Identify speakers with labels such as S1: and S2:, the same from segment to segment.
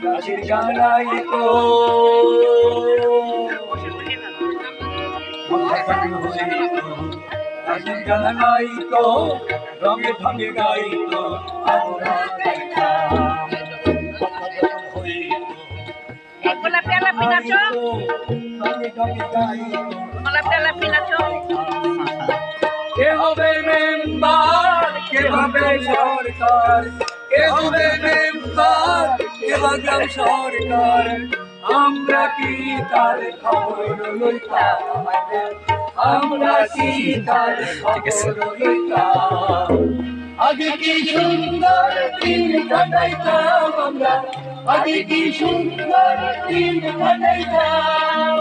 S1: গাছের গানাই তো গাছের গানাই তো রঙে ঢঙে গাই তো কে হবে মেম্বার কে হবে সরকার কে হবে মেম্বার কে হবে সরকার আমরা কি তার খবর লইতাম আমরা কি তার খবর লইতাম আগে কি সুন্দর দিন কাটাইতাম আমরা আগে কি সুন্দর দিন কাটাইতাম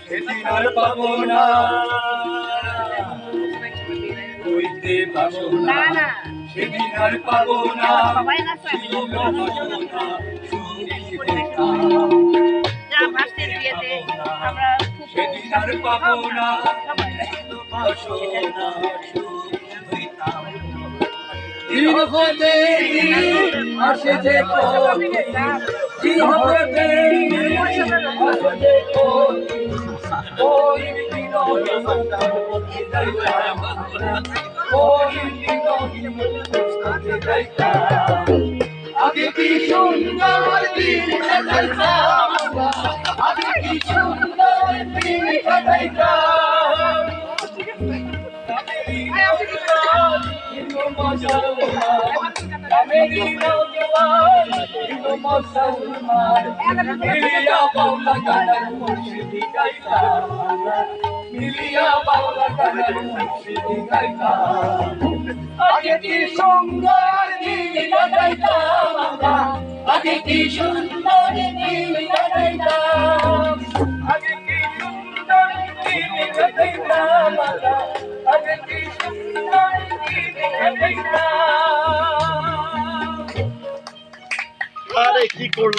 S1: সেদিন আর পাবো না কইতে পাবো না সেদিন আর পাবো না সেদিন আর পাবো না আসে যে আগে কি সুন্দর দিন কাটাইতাম আগে কি সুন্দর দিন কাটাইতাম মুসলমান মিলিয়া বাউলা গানের মুর্শিদি গাইতাম মিলিয়া বাউলা গানের মুর্শিদি গাইতাম আগে কি সুন্দর দিন কাটাইতাম আমরা আগে কি সুন্দর দিন কাটাইতাম আগে কি সুন্দর দিন কাটাইতাম আমরা আগে কি সুন্দর দিন কাটাইতাম
S2: আরে কি করল